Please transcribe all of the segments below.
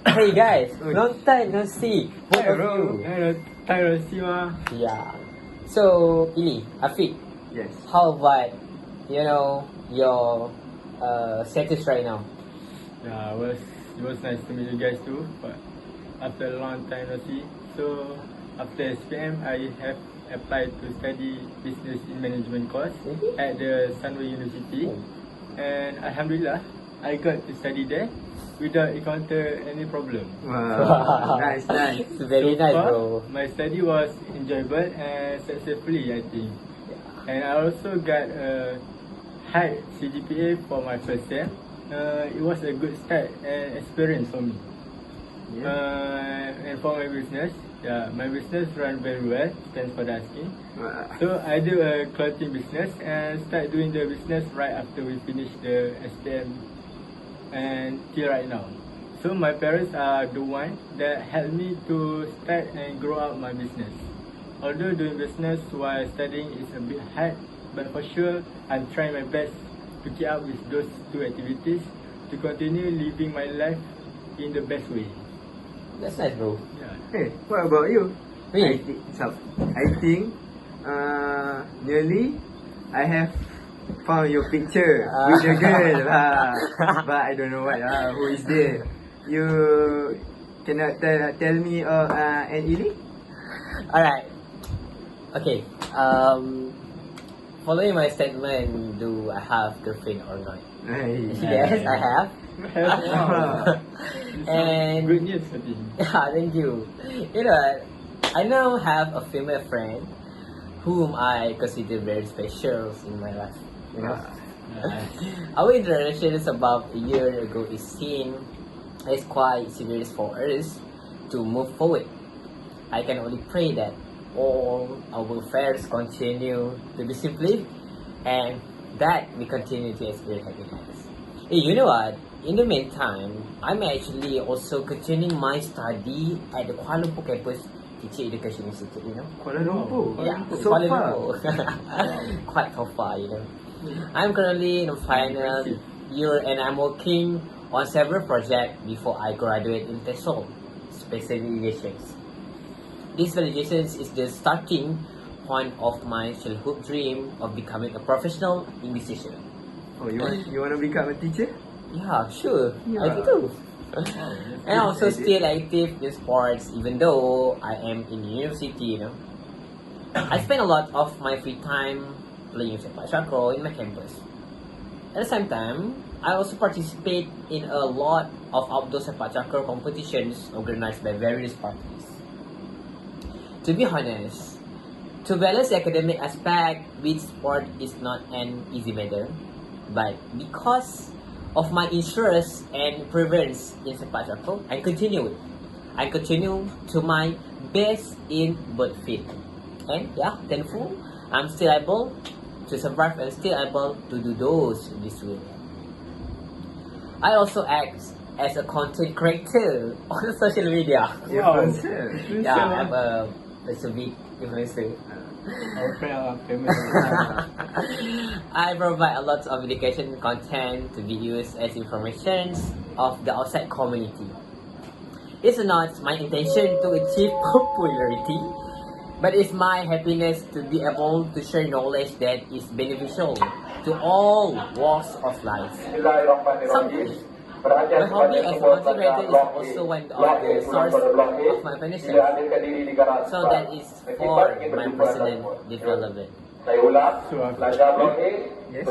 Hey guys, long time no see. Both of you. Time no see mah. Yeah. So, ini, Afiq, Yes. how about, your status right now? Yeah, it was nice to meet you guys too. But after a long time no see, so after SPM, I have applied to study business in management course at the Sunway University, and Alhamdulillah, I got to study there without encounter any problem. Wow. Nice. It's very nice, far, bro. my study was enjoyable and successfully, I think. And I also got a high CGPA for my first sem. It was a good start and experience for me. And for my business, my business run very well. Thanks for asking. So I do a clothing business and start doing the business right after we finish the SPM and till right now. So my parents are the one that helped me to start and grow up my business. Although doing business while studying is a bit hard, but for sure I'm trying my best to keep up with those two activities to continue living my life in the best way. That's nice, bro. Yeah. Hey, what about you? Me? I think nearly I have found your picture with the girl but I don't know who is there. You cannot tell me an Ili? Alright. Okay. Following my statement, do I have girlfriend or not? Yes, I have. And Good news, I think. yeah, thank you. You know, I now have a female friend whom I consider very special in my life. You know, our interaction is about a year ago is seen as quite serious for us to move forward. I can only pray that all our affairs continue to be simply and that we continue to experience happiness. Hey, you know what? In the meantime, I'm actually also continuing my study at the Kuala Lumpur campus Teacher Education Institute, you know. Kuala Lumpur? Yeah, So Kuala far? Lumpur. Quite so far, you know. I'm currently in the final year and I'm working on several projects before I graduate in TESOL, Special Validations. This validations is the starting point of my childhood dream of becoming a professional musician. Oh, you want to become a teacher? Yeah, sure. I Yeah. do. And also still active in sports even though I am in university, you know. I spend a lot of my free time playing sepak takraw in my campus. At the same time, I also participate in a lot of outdoor sepak takraw competitions organized by various parties. To be honest, to balance the academic aspect with sport is not an easy matter, but because of my interest and preference in sepak takraw, I continue to my best in both field. And yeah, thankful I'm still able to survive and still able to do those this way. I also act as a content creator on social media. Wow. Yeah, I'm a big influencer. Our friend are famous. I provide a lot of education content to be used as information of the outside community. It's not my intention to achieve popularity, but it's my happiness to be able to share knowledge that is beneficial to all walks of life. Sometimes, my hobby as a content creator is also one of the source of my financial. So that is for my personal development. So Yes.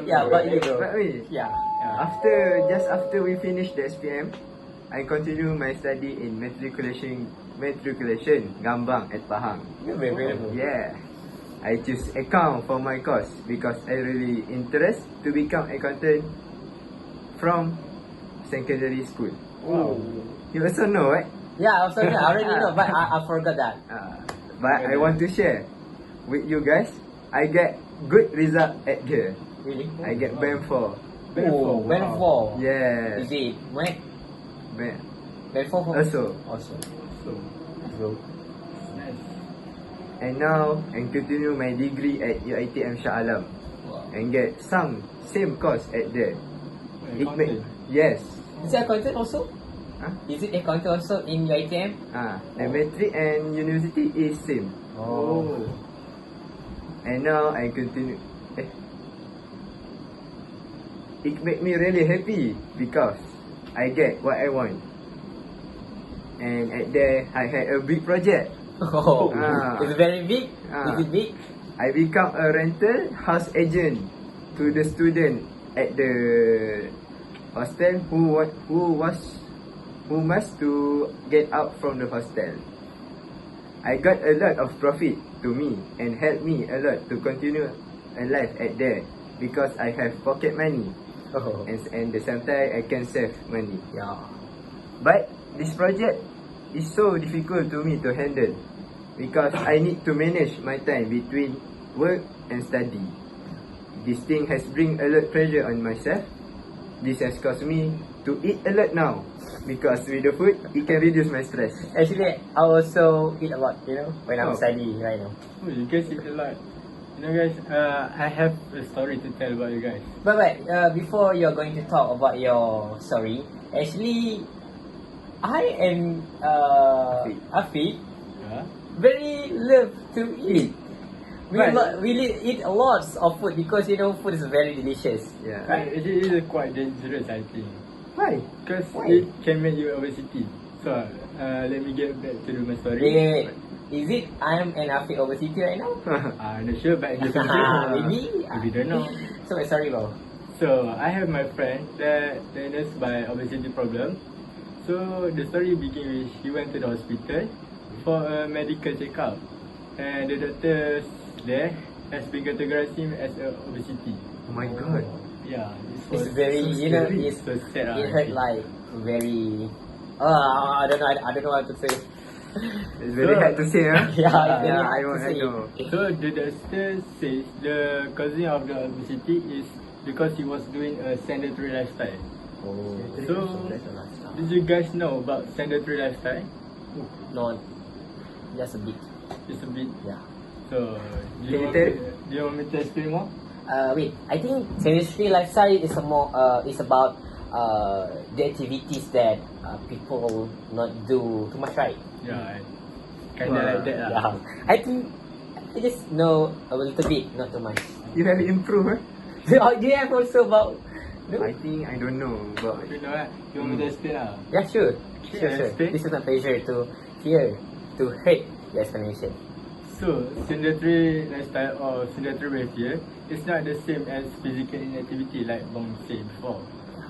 Yeah, but you But know. wait, Yeah. just after we finish the SPM, I continue my study in matriculation Gambang at Pahang. You're very beautiful. Yeah. I choose account for my course because I really interest to become accountant from secondary school. Oh. You also know, right? Yeah, I already know, but I forgot that. But I want to share with you guys. I get good result at there. Really? I get band 4. Oh, band 4. Yeah. Is it when? Band. Band 4? Also. So, Bro. nice. And now I continue my degree at UiTM Shah Alam Wow. and get some same course at there. It make, yes. Is it accountant also? Huh? Is it accountant also in your ITM? The metric and university is same. Oh. And now I continue. It make me really happy because I get what I want. And at there, I had a big project. Oh, Ah. it's very big. Ah. Is it big? I become a rental house agent to the student at the hostel who must to get out from the hostel. I got a lot of profit to me and helped me a lot to continue a life at there because I have pocket money Oh, and the sometimes I can save money. yeah. But this project is so difficult to me to handle because I need to manage my time between work and study. This thing has bring a lot pressure on myself. This has caused me to eat a lot now because with the food it can reduce my stress. Actually, I also eat a lot, when I'm Oh. studying right now. Oh, you guys eat a lot. You know, guys, I have a story to tell about you guys. But before you're going to talk about your story, actually, I and Afiq Yeah. very love to eat. Right. We eat a lot of food because food is very delicious. Yeah. It is quite dangerous, I think, Why? because Why? it can make you obesity. So, let me get back to my story. Wait. Is it I'm and Afiq obesity right now? I'm not sure, but in the Maybe. we don't know. So sorry, bro. So I have my friend that diagnosed by obesity problem. So the story begin with he went to the hospital for a medical checkup, and the doctors there has been categorized him as a obesity. Oh my god. Yeah, this was It's very, so you know, scary. it's, so sad. it hurt like very. I don't know what to say. It's very hard to say, huh? Yeah, it's very Yeah, hard to I say. know. So the doctor says the causing of the obesity is because he was doing a sedentary lifestyle. Oh, So did you guys know about sedentary lifestyle? not just a bit. Just a bit. Yeah. So Can you tell? do you want me to explain more? Wait. I think sedentary lifestyle is is about the activities that people not do too much, right? Yeah, kinda like that lah. Yeah. I think I just know a little bit, not too much. You have improved, huh? Do you have also about? No? I think I don't know but You know what? You want me to explain lah? Yeah, sure. Okay, Sure. explain. This is my pleasure to hear, to hear the explanation. So, sedentary lifestyle or sedentary behavior is not the same as physical inactivity like Bong said before.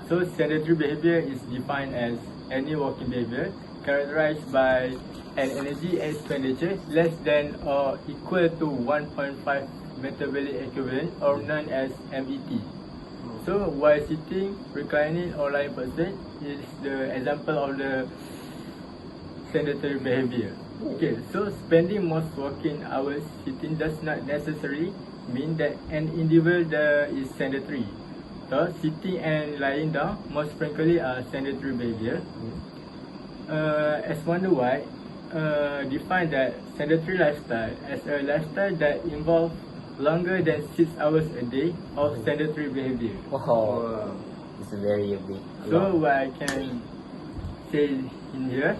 So, sedentary behavior is defined as any walking behavior characterized by an energy expenditure less than or equal to 1.5 metabolic equivalent or known as MET. So, while sitting, reclining or lying person is the example of the sedentary behavior. Okay, so spending most working hours sitting does not necessarily mean that an individual is sedentary. So, sitting and lying down most frequently are sedentary behavior. As Wonder White defined that sedentary lifestyle as a lifestyle that involves longer than 6 hours a day of sedentary behavior. Oh, it's very big. So what I can say in here,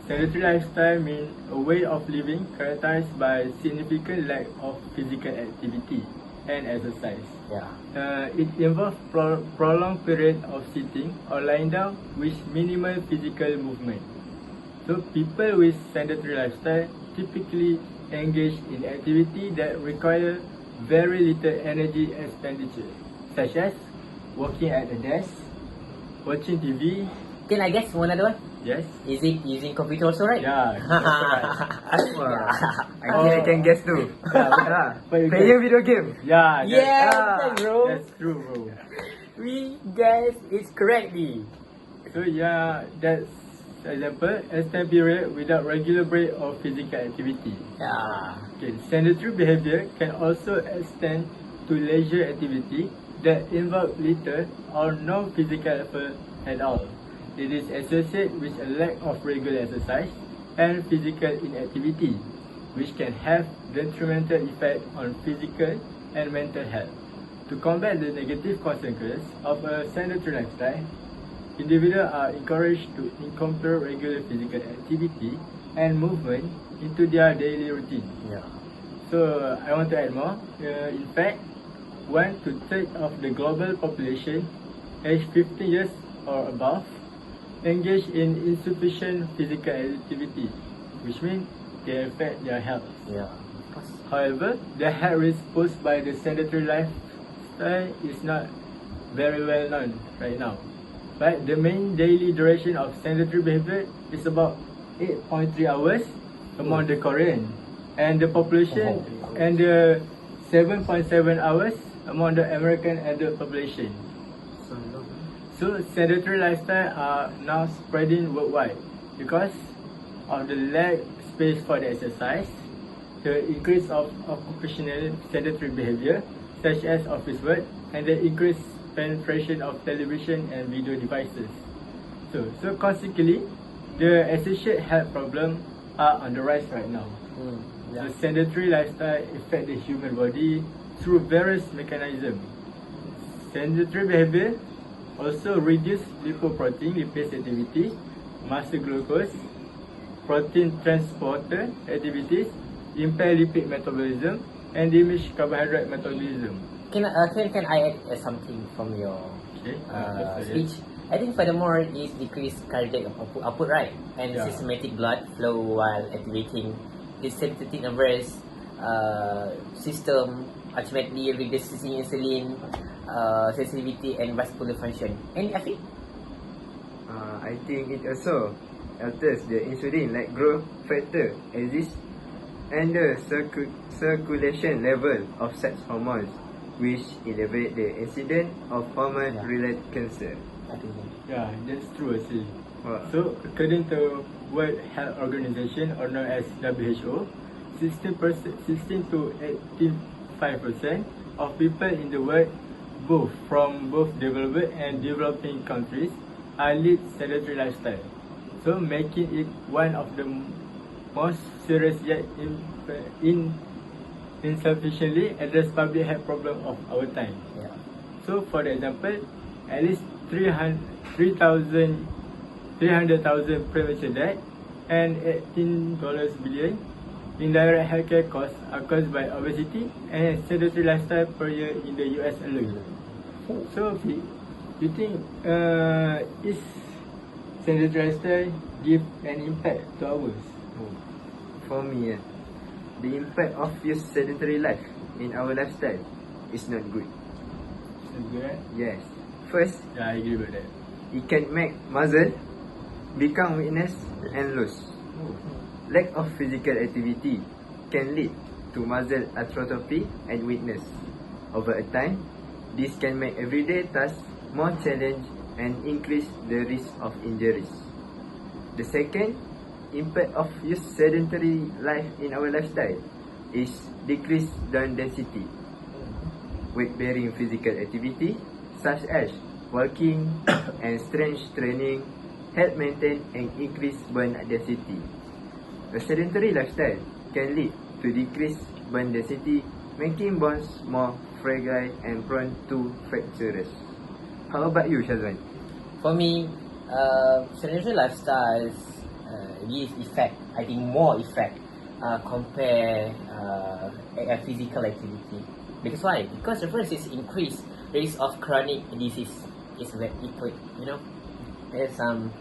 sedentary lifestyle means a way of living characterized by significant lack of physical activity and exercise. Yeah. It involves prolonged period of sitting or lying down with minimal physical movement. So people with sedentary lifestyle typically engage in activity that require very little energy expenditure, such as working at a desk, watching TV. Can I guess one other one? Yes. Is it using computer also, right? Yeah. That's right. Wow. I think I can guess too. But you Playing video game. Yeah. Yeah, Ah, bro. That's true, bro. We guess it correctly. So yeah, that's example, extended period without regular break or physical activity. Yeah. Okay, sedentary behavior can also extend to leisure activity that involve little or no physical effort at all. It is associated with a lack of regular exercise and physical inactivity, which can have detrimental effect on physical and mental health. to combat the negative consequences of a sedentary lifestyle, individuals are encouraged to incorporate regular physical activity and movement into their daily routine. Yeah. So I want to add more. In fact, 1 to 3 of the global population aged 50 years or above engage in insufficient physical activity, which means they affect their health. Yeah. However, the health risk posed by the sedentary lifestyle is not very well known right now. But the main daily duration of sedentary behavior is about 8.3 hours among the Korean, and the population and the 7.7 hours among the American adult population. So sedentary lifestyle are now spreading worldwide because of the lack space for the exercise, the increase of occupational sedentary behavior such as office work, and the increased penetration of television and video devices. So consequently, the associated health problems are on the rise right now. The sedentary lifestyle affect the human body through various mechanisms. Sedentary behavior also reduce lipoprotein lipase activity, muscle glucose, protein transporter activities, impair lipid metabolism, and diminish carbohydrate metabolism. Can I add something from your Okay. speech? I think furthermore is decreased cardiac output, right? And Yeah. systematic blood flow while activating the sympathetic nervous system, ultimately reducing insulin sensitivity and vascular function. Any effect? I think it also alters the insulin-like growth factor exists and the circulation level of sex hormones, which elevate the incidence of hormone-related cancer. I think so. Yeah, that's true actually. Wow. So according to World Health Organization, or known as WHO, 16 to 85% of people in the world, from both developed and developing countries, are lead sedentary lifestyle. So making it one of the most serious yet insufficiently addressed public health problem of our time. Yeah. So for the example, at least 300,000 premature death and $18 billion indirect healthcare costs are caused by obesity and sedentary lifestyle per year in the US alone. So you think is sedentary lifestyle give an impact to ours? For me, the impact of your sedentary life in our lifestyle is not good. Is it good, right? Yes. First, Yeah, I agree with that. it can make muscle become weakness and loose. Lack of physical activity can lead to muscle atrophy and weakness. Over a time, this can make everyday tasks more challenging and increase the risk of injuries. The second impact of use sedentary life in our lifestyle is decreased bone density. Weight-bearing physical activity such as walking and strength training help maintain and increase bone density. A sedentary lifestyle can lead to decreased bone density, making bones more fragile and prone to fractures. How about you, Shazwan? For me, sedentary lifestyles give effect. I think more effect compare a physical activity. Because why? Because the first is increased risk of chronic disease. It's very equal, you know. There's some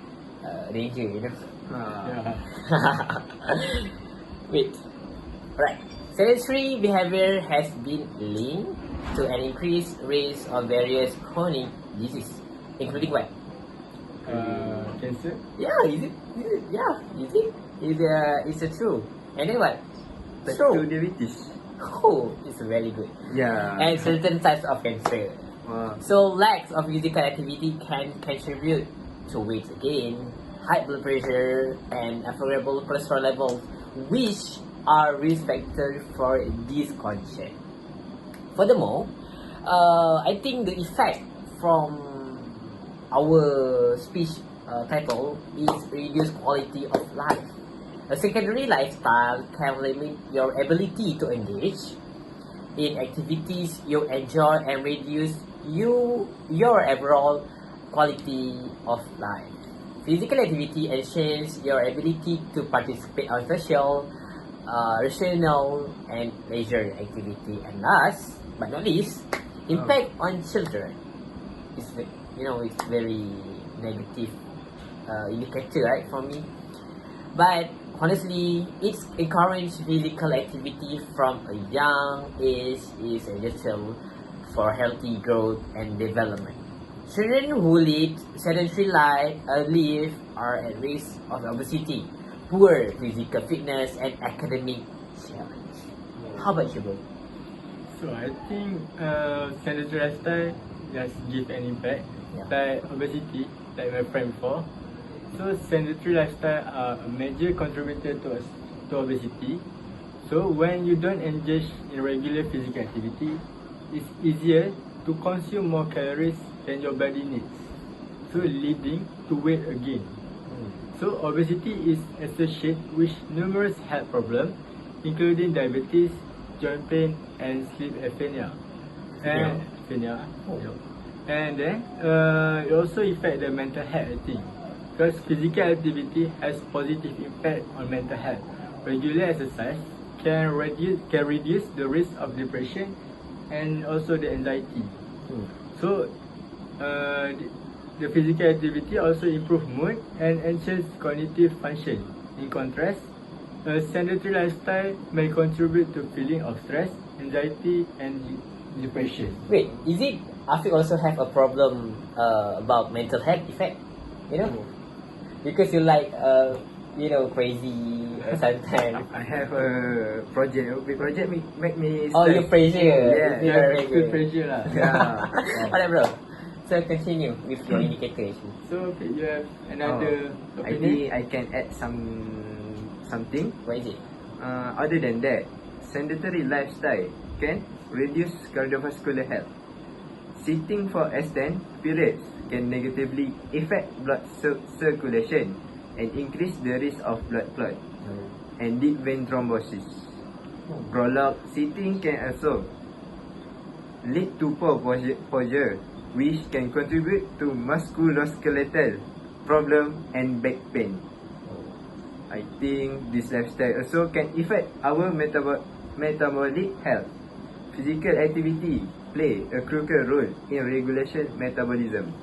danger, you know. Yeah. Wait. Right. Sedentary behavior has been linked to an increased risk of various chronic disease, including what? Cancer? Yeah, is it? Yeah, you see? It's a true. And then what? Type True. 2 diabetes. Oh, it's very good. Yeah. And certain types of cancer. So lack of physical activity can contribute to weight gain, high blood pressure, and unfavorable cholesterol levels, which are risk factors for this condition. Furthermore, I think the effect from our speech title is reduced quality of life. A secondary lifestyle can limit your ability to engage in activities you enjoy and reduce your overall quality of life. Physical activity enhances your ability to participate on social, rational, and leisure activity. And last but not least, impact on children. It's it's very negative indicator, right, for me. But honestly, it's encourage physical activity from a young age is essential for healthy growth and development. Children who lead sedentary life are at risk of obesity, poor physical fitness, and academic challenge. How about you, bro? So I think sedentary lifestyle just give an impact, Yeah. like obesity, like my friend before. So sedentary lifestyle are a major contributor to obesity. So when you don't engage in regular physical activity, it's easier to consume more calories than your body needs, so leading to weight gain. So obesity is associated with numerous health problems, including diabetes, joint pain, and sleep apnea. And apnea. Oh. And then it also affect the mental health, I think, because physical activity has positive impact on mental health. Regular exercise can reduce the risk of depression and also the anxiety. So the physical activity also improve mood and enhance cognitive function. In contrast, a sedentary lifestyle may contribute to feeling of stress, anxiety, and depression. Wait, is it Afiq also have a problem about mental health effect? Because you like crazy sometimes. I have a project. Big project make me Oh, you pressure. Yeah. You are very Good good. pressure lah. Yeah. Alright, bro. So continue with your indicator actually. So okay, you have another I opinion? think I can add something. What is it? Other than that, sedentary lifestyle can reduce cardiovascular health. Sitting for extended periods can negatively affect blood circulation and increase the risk of blood clot and deep vein thrombosis. Prolonged sitting can also lead to poor posture, which can contribute to musculoskeletal problem and back pain. I think this lifestyle also can affect our metabolic health. Physical activity play a crucial role in regulation metabolism.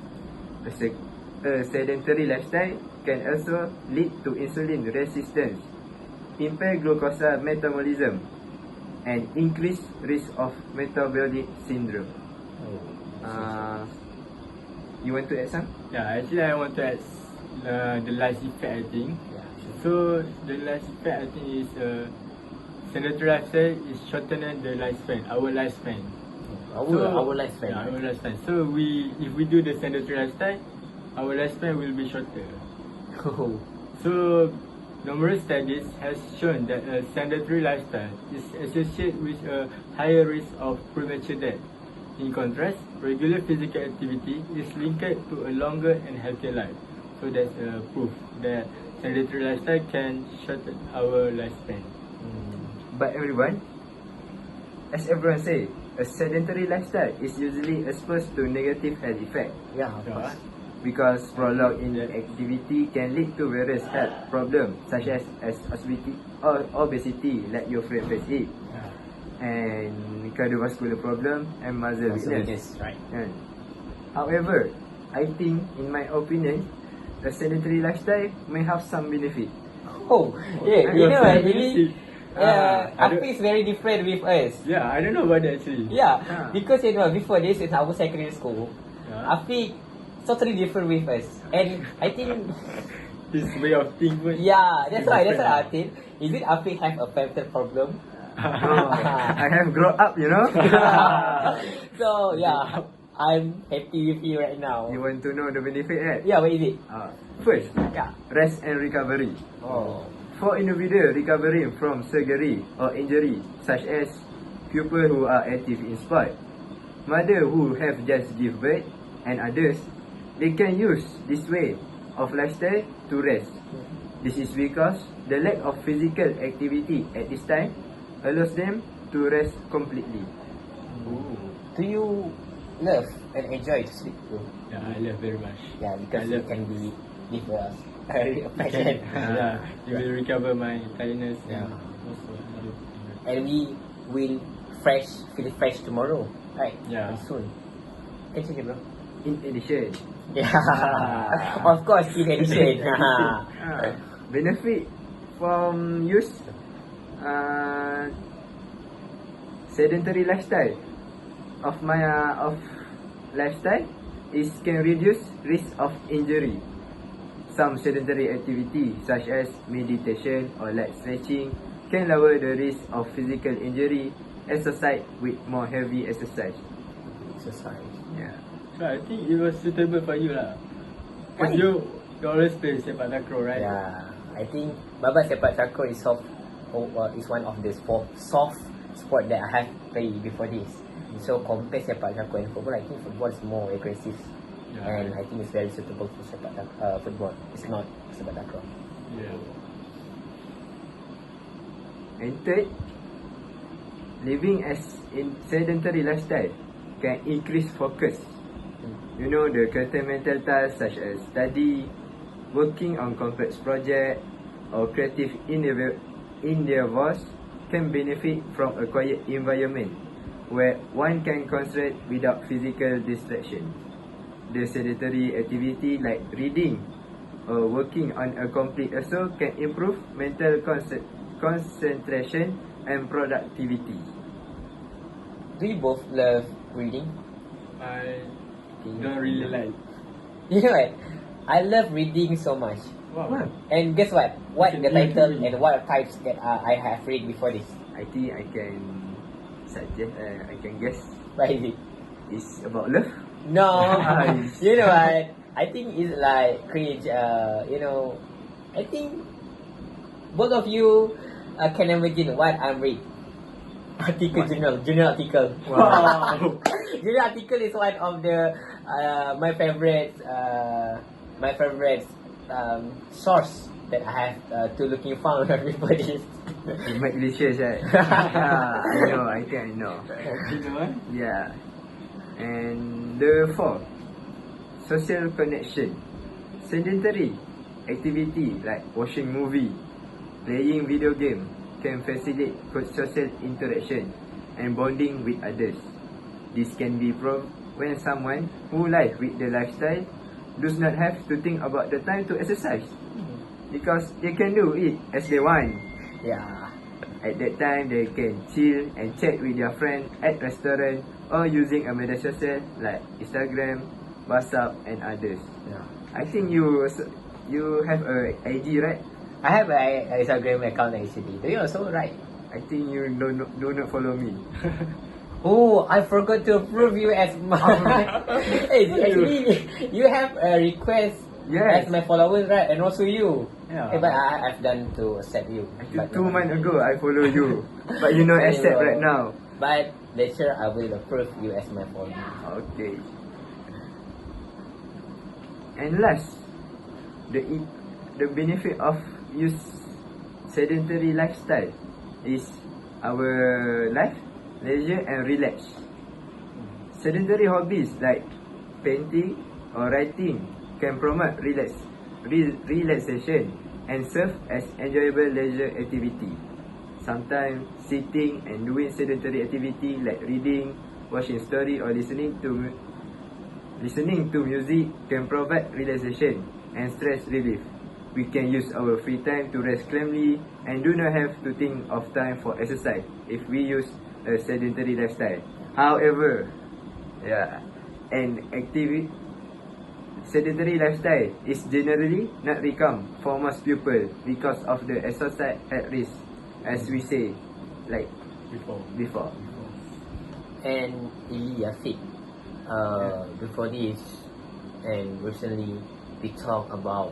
A sedentary lifestyle can also lead to insulin resistance, impair glucose metabolism, and increase risk of metabolic syndrome. You want to add some? Yeah, actually I want to add the last effect, I think. So the last effect, I think, is sedentary lifestyle is shortening the lifespan, our lifespan. Our lifespan. Yeah, our lifespan. So if we do the sedentary lifestyle, our lifespan will be shorter. So numerous studies has shown that a sedentary lifestyle is associated with a higher risk of premature death. In contrast, regular physical activity is linked to a longer and healthier life. So that's proof that sedentary lifestyle can shorten our lifespan. But as everyone say, a sedentary lifestyle is usually exposed to negative health effect Yeah, of course. because prolonged inactivity can lead to various health problems such as obesity or obesity, like your friend face it, and cardiovascular problem and muscle weakness. Right. However, I think, in my opinion, a sedentary lifestyle may have some benefit. Oh, yeah, you know, I really, I don't- Afiq is very different with us. Yeah, I don't know about that actually. Yeah, Yeah. because before this in our secondary school, Yeah. Afiq totally different with us, and I think, His way of thinking. yeah, that's right. different. I think. Is it Afiq have a mental problem? I have grown up, So yeah, I'm happy with you right now. You want to know the benefit, right? Yeah, what is it? First, Yeah. rest and recovery. Oh. For individuals recovering from surgery or injury, such as people who are active in sport, mother who have just give birth, and others, they can use this way of lifestyle to rest. This is because the lack of physical activity at this time allows them to rest completely. Ooh. Do you love and enjoy to sleep, bro? Yeah, I love very much. Yeah, because I it love can be give us a It passion. yeah, it will recover my tiredness. Yeah. And also, I love And we will feel fresh tomorrow, right? Yeah. Very soon. Continue, bro. In addition, Yeah, of course, in addition. benefit from use sedentary lifestyle of lifestyle is can reduce risk of injury. Some sedentary activity such as meditation or leg stretching can lower the risk of physical injury associated with more heavy exercise. Exercise. Yeah. So I think it was suitable for you lah. Why? Because you always play sepak takraw, right? Yeah, I think Baba Sepak Takraw is is one of the soft sport that I have played before this. So compare Sepak Takraw and football, I think football is more aggressive, Yeah. and I think it's very suitable for football. It's not Sepak Takraw. Yeah. And third, living as in sedentary lifestyle can increase focus. You know, the curtain mental tasks such as study, working on complex project, or creative endeavors can benefit from a quiet environment where one can concentrate without physical distraction. The sedentary activity like reading or working on a complete essay can improve mental concentration and productivity. Do you both love reading? I don't really like. You know what? I love reading so much. Wow. And guess what? What You the can title read. and what types that I have read before this? I think I can suggest, I can guess What is it? it's about love. No, Nice. you know what? I think it's like cringe. I think both of you can imagine what I'm reading. Article journal article. Wow. Journal article is one of the my favorite source that I have to looking for before this. You make delicious, right? Yeah, I know. You know what? Yeah. And the fourth, social connection. Sedentary activity like watching movie, playing video game can facilitate social interaction and bonding with others. This can be proved when someone who live with the lifestyle does not have to think about the time to exercise because they can do it as they want. Yeah. At that time, they can chill and chat with their friend at restaurant or using a media social like Instagram, WhatsApp, and others. Yeah. I think you have a ID, right? I have a Instagram account actually. Do you also, right? I think you do not follow me. Oh, I forgot to approve you as my. Hey, actually, you have a request Yes. as my followers, right? And also you. Yeah. But I've done to accept you. Actually, 2 months ago, I follow you, but you not accept right now. But later, I will approve you as my follower. Okay. And last, the benefit of use sedentary lifestyle is our life, leisure and relax. Sedentary hobbies like painting or writing can promote relaxation and serve as enjoyable leisure activity. Sometimes sitting and doing sedentary activity like reading, watching story or listening to music can provide relaxation and stress relief. We can use our free time to rest calmly and do not have to think of time for exercise if we use a sedentary lifestyle. However, sedentary lifestyle is generally not recommended for most people because of the exercise at risk, as we say, like before. And Ilya fit. Before this, and recently, we talk about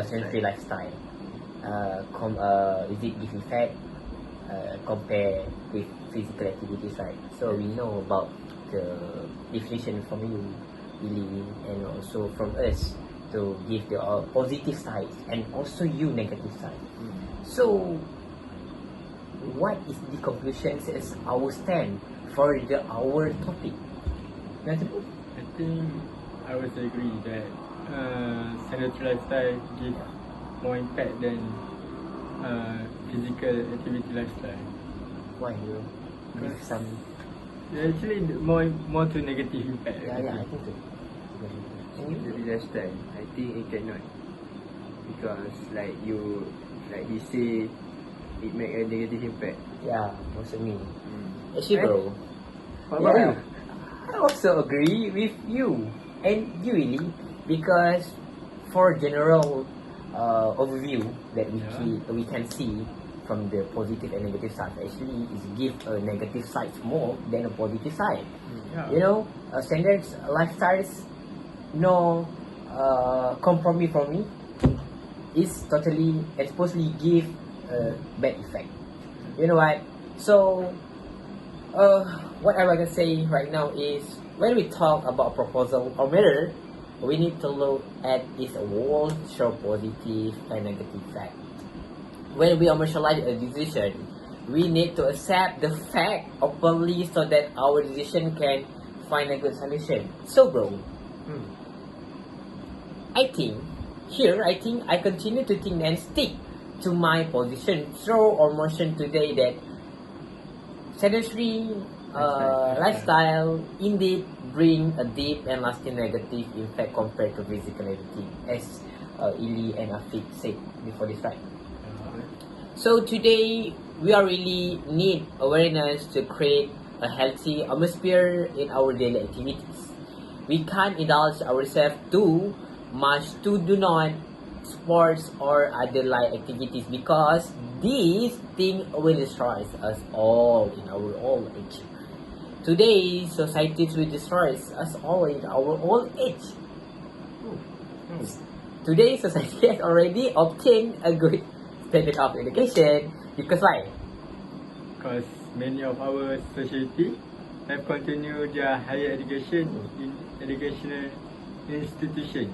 sedentary lifestyle. Is it giving fat compare with physical activities, right? So we know about the definition from you, Billy, and also from us to give the positive side and also you negative side. So, what is the conclusion as our stand for our topic. That's it. I think I would agree that sedentary lifestyle give more impact than physical activity lifestyle. Why you give some? Actually, more to negative impact. Yeah, I think so. And you? Jadi lifestyle, I think it cannot. Because like he say, it make a negative impact. Yeah, also me. Actually, bro. What about you? I also agree with you and you really, because for general overview that we can see from the positive and negative side, actually is give a negative side more than a positive side. Yeah. You know, standards lifestyles, no compromise from me is totally and supposedly give a bad effect. You know what? So what I want to say right now is when we talk about proposal or matter, we need to look at its whole show positive and negative fact. When we commercialize a decision, we need to accept the fact openly so that our decision can find a good solution. So bro, I think I continue to think and stick to my position through or motion today that sedentary lifestyle indeed bring a deep and lasting negative impact compared to physical activity, as Ili and Afiq said before this, right? So today we are really need awareness to create a healthy atmosphere in our daily activities. We can't indulge ourselves too much to do not sports or other light activities because these things will destroy us all in our old age. Today, society will destroy us all in our old age. Today, society has already obtained a good standard of education because why? Because many of our society have continued their higher education in educational institution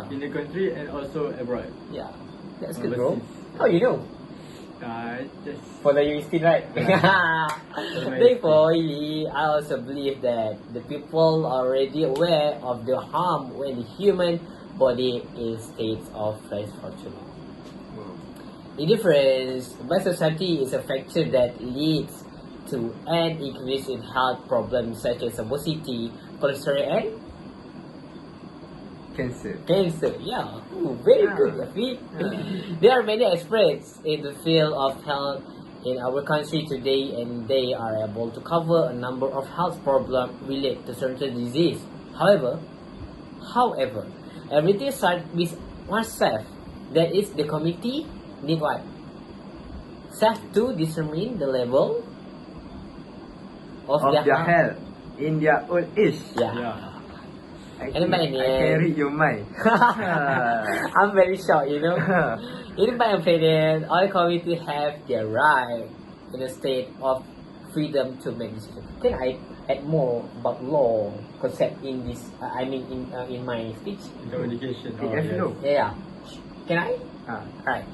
in the country and also abroad. Yeah, that's good, bro. How you know? Just For the university, right? Therefore, I also believe that the people are already aware of the harm when the human body is states of rest for too long. The difference by society is a factor that leads to an increase in health problems such as obesity, cholesterol, and cancer. Yeah, very good. There are many experts in the field of health in our country today, and they are able to cover a number of health problems related to certain disease. However, everything starts with oneself. That is, the community need what? Self to determine the level of their health in their old age. Yeah. I can read your mind. I'm very shocked, you know. In my opinion, all communities have their right in a state of freedom to make decisions. Can I add more about law concept in this? In my speech. Communication. Yeah. Can I? Right.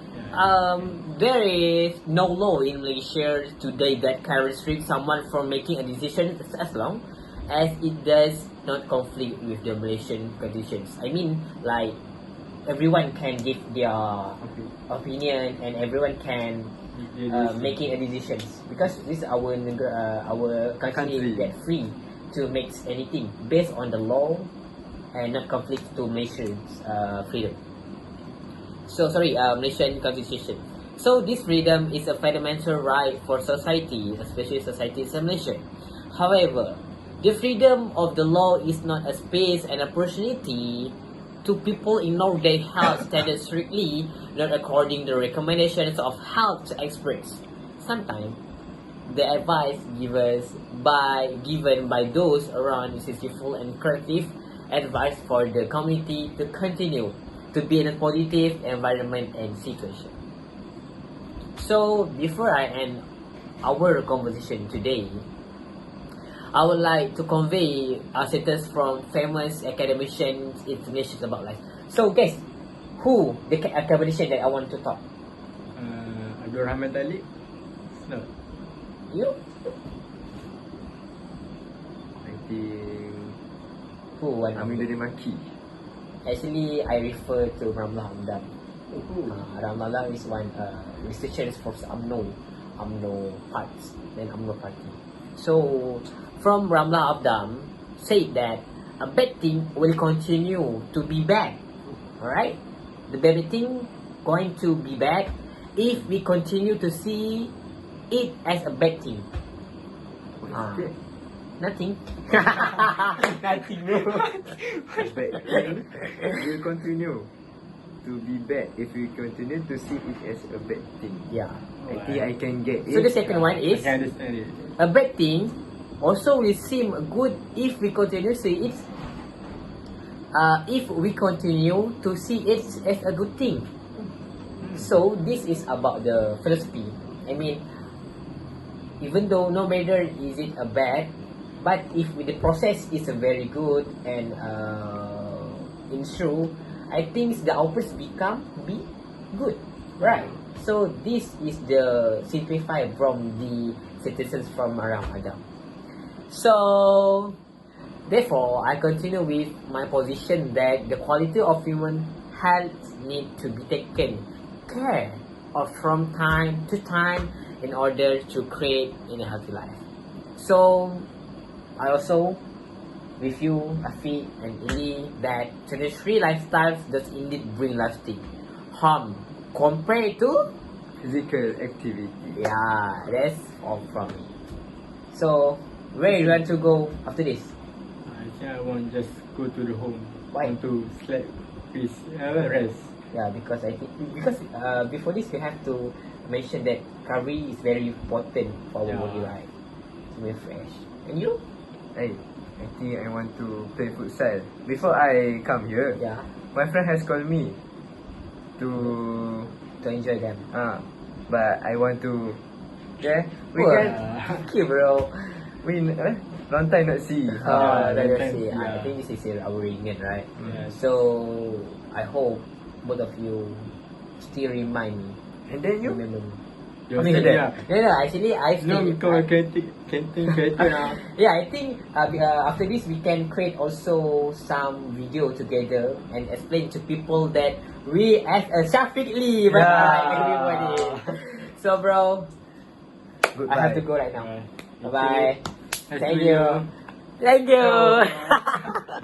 There is no law in Malaysia today that can restrict someone from making a decision as long as it does not conflict with the Malaysian conditions. I mean, like, everyone can give their opinion and everyone can making a decisions because this our country get free to make anything based on the law and not conflict to Malaysian's freedom. So Malaysian constitution. So this freedom is a fundamental right for society, especially societies in Malaysia. However, the freedom of the law is not a space and opportunity to people ignore their health standards strictly, not according to the recommendations of health experts. Sometimes, the advice given by those around is useful and corrective advice for the community to continue to be in a positive environment and situation. So, before I end our conversation today, I would like to convey a sentence from famous academicians information about life. So guys, who the academician that I want to talk? Abdul Rahman Talib? No. You? think Who one? Amin dari Maki. Actually, I refer to Ramlah Hamdan. Ramlah is one researcher for UMNO parts, then UMNO party. So, from Ramlah Hamdan, said that a bad thing will continue to be bad. Alright? The bad thing going to be bad if we continue to see it as a bad thing. Okay. Nothing. Nothing, bro. Bad thing will continue to be bad if we continue to see it as a bad thing. Yeah. I think I can get it. So the second one I is can understand it. a bad thing also will seem good if we continue to see it. If we continue to see it as a good thing. So this is about the philosophy. I mean, even though no matter is it a bad, but if the process is a very good and in true, I think the outputs be good, right? So this is the simplified from the citizens from around Adam. So therefore, I continue with my position that the quality of human health need to be taken care of from time to time in order to create a healthy life. So, I also with you, Afi and Ili, that 23 lifestyles does indeed bring lasting harm compared to physical activity. yeah, that's all from me. So, where you want to go after this? I think I want just go to the home. Why? Want to sleep, peace, rest. Yeah, because I think before this we have to mention that curry is very important for our Yeah. body, right? To be fresh. And you? Hey, I think I want to play futsal. Before I come here, Yeah, my friend has called me to to enjoy them. but I want to we Wah, can okay, bro. long time not see. Let us then, see. I yeah. think this is our reunion, right? Yes. So I hope both of you still remind me. And then you Remember me. You I mean, said that- yeah. No, actually I No, still. kau canteen kereta now. Yeah, I think after this we can create also some video together and explain to people that we as a Shafiq Lee, but Yeah. everybody. So, bro, goodbye. I have to go right now. Bye. Bye bye. Nice Thank to meet you. Thank you.